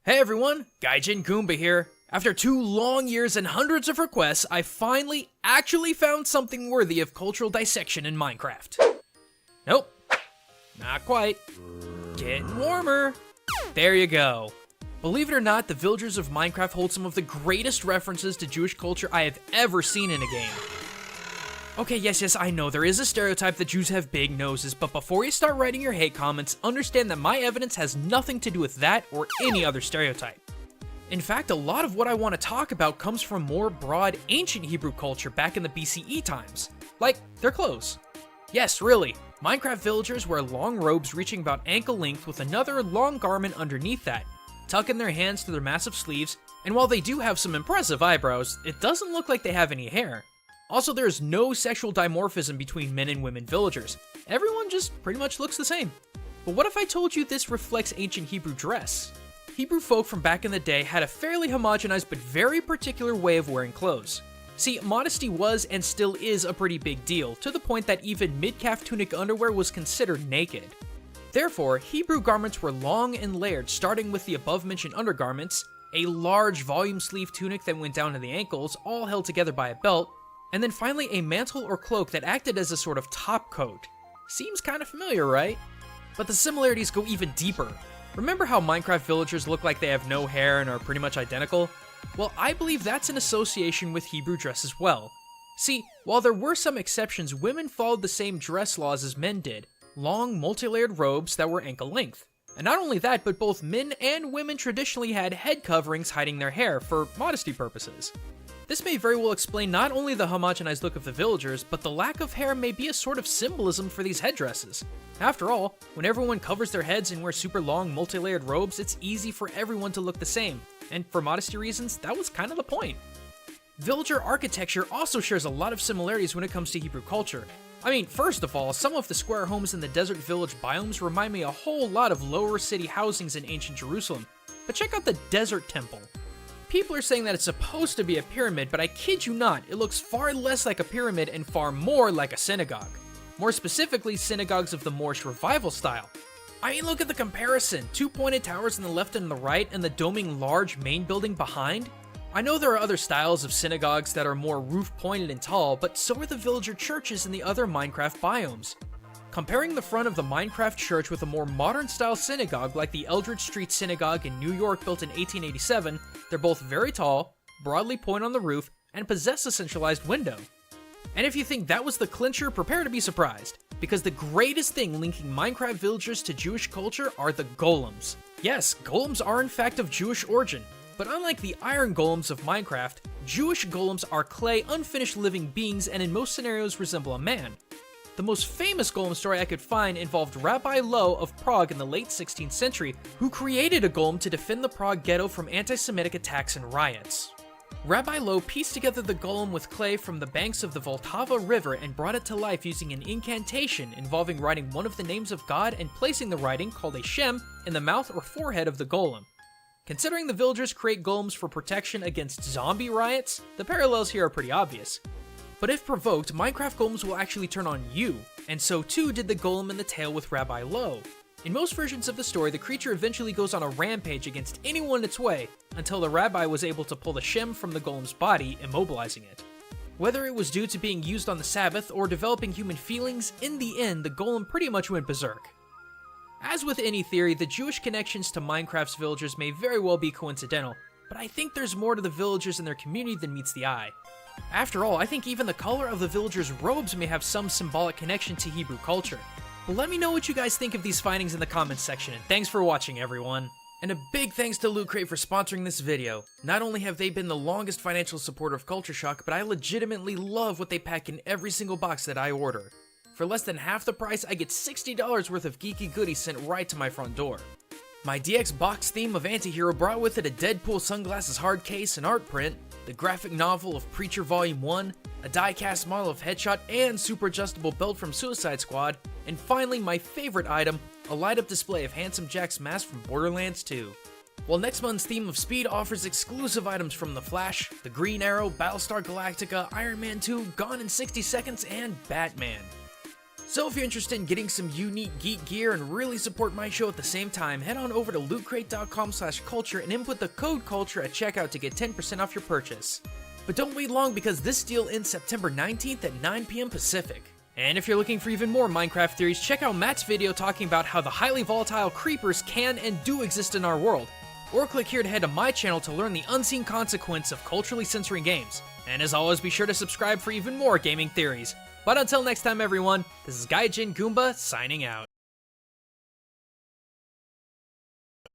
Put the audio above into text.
Hey everyone, Gaijin Goomba here. After 2 long years and hundreds of requests, I finally actually found something worthy of cultural dissection in Minecraft. Nope, not quite. Getting warmer. There you go. Believe it or not, the villagers of Minecraft hold some of the greatest references to Jewish culture I have ever seen in a game. Okay, yes, I know there is a stereotype that Jews have big noses, but before you start writing your hate comments, understand that my evidence has nothing to do with that or any other stereotype. In fact, a lot of what I want to talk about comes from more broad ancient Hebrew culture back in the BCE times. Like, their clothes. Yes, really, Minecraft villagers wear long robes reaching about ankle length with another long garment underneath that, tuck in their hands through their massive sleeves, and while they do have some impressive eyebrows, it doesn't look like they have any hair. Also, there is no sexual dimorphism between men and women villagers. Everyone just pretty much looks the same. But what if I told you this reflects ancient Hebrew dress? Hebrew folk from back in the day had a fairly homogenized but very particular way of wearing clothes. See, modesty was and still is a pretty big deal, to the point that even mid-calf tunic underwear was considered naked. Therefore, Hebrew garments were long and layered, starting with the above-mentioned undergarments, a large volume sleeve tunic that went down to the ankles, all held together by a belt, and then finally a mantle or cloak that acted as a sort of top coat. Seems kinda familiar, right? But the similarities go even deeper. Remember how Minecraft villagers look like they have no hair and are pretty much identical? Well, I believe that's an association with Hebrew dress as well. See, while there were some exceptions, women followed the same dress laws as men did, long multi-layered robes that were ankle length. And not only that, but both men and women traditionally had head coverings hiding their hair for modesty purposes. This may very well explain not only the homogenized look of the villagers, but the lack of hair may be a sort of symbolism for these headdresses. After all, when everyone covers their heads and wears super long, multi-layered robes, it's easy for everyone to look the same, and for modesty reasons, that was kind of the point. Villager architecture also shares a lot of similarities when it comes to Hebrew culture. I mean, first of all, some of the square homes in the desert village biomes remind me a whole lot of lower city housings in ancient Jerusalem, but check out the desert temple. People are saying that it's supposed to be a pyramid, but I kid you not, it looks far less like a pyramid and far more like a synagogue. More specifically, synagogues of the Moorish revival style. I mean, look at the comparison. 2 pointed towers on the left and the right, and the doming large main building behind. I know there are other styles of synagogues that are more roof-pointed and tall, but so are the villager churches in the other Minecraft biomes. Comparing the front of the Minecraft church with a more modern-style synagogue like the Eldridge Street Synagogue in New York built in 1887, they're both very tall, broadly point on the roof, and possess a centralized window. And if you think that was the clincher, prepare to be surprised, because the greatest thing linking Minecraft villagers to Jewish culture are the golems. Yes, golems are in fact of Jewish origin, but unlike the iron golems of Minecraft, Jewish golems are clay, unfinished living beings and in most scenarios resemble a man. The most famous golem story I could find involved Rabbi Loew of Prague in the late 16th century, who created a golem to defend the Prague ghetto from anti-Semitic attacks and riots. Rabbi Loew pieced together the golem with clay from the banks of the Vltava River and brought it to life using an incantation involving writing one of the names of God and placing the writing, called a Shem, in the mouth or forehead of the golem. Considering the villagers create golems for protection against zombie riots, the parallels here are pretty obvious. But if provoked, Minecraft golems will actually turn on you, and so too did the golem in the tale with Rabbi Loew. In most versions of the story, the creature eventually goes on a rampage against anyone in its way, until the rabbi was able to pull the Shem from the golem's body, immobilizing it. Whether it was due to being used on the Sabbath or developing human feelings, in the end, the golem pretty much went berserk. As with any theory, the Jewish connections to Minecraft's villagers may very well be coincidental, but I think there's more to the villagers and their community than meets the eye. After all, I think even the color of the villagers' robes may have some symbolic connection to Hebrew culture. But let me know what you guys think of these findings in the comments section, and thanks for watching, everyone. And a big thanks to Loot Crate for sponsoring this video. Not only have they been the longest financial supporter of Culture Shock, but I legitimately love what they pack in every single box that I order. For less than half the price, I get $60 worth of geeky goodies sent right to my front door. My DX box theme of Antihero brought with it a Deadpool sunglasses hard case and art print, the graphic novel of Preacher Volume 1, a die-cast model of Headshot and super adjustable belt from Suicide Squad, and finally my favorite item, a light-up display of Handsome Jack's mask from Borderlands 2. While next month's theme of Speed offers exclusive items from The Flash, The Green Arrow, Battlestar Galactica, Iron Man 2, Gone in 60 Seconds, and Batman. So if you're interested in getting some unique geek gear and really support my show at the same time, head on over to lootcrate.com/culture and input the code culture at checkout to get 10% off your purchase. But don't wait long because this deal ends September 19th at 9 PM Pacific. And if you're looking for even more Minecraft theories, check out Matt's video talking about how the highly volatile creepers can and do exist in our world. Or click here to head to my channel to learn the unseen consequence of culturally censoring games. And as always, be sure to subscribe for even more gaming theories. But until next time everyone, this is Gaijin Goomba signing out.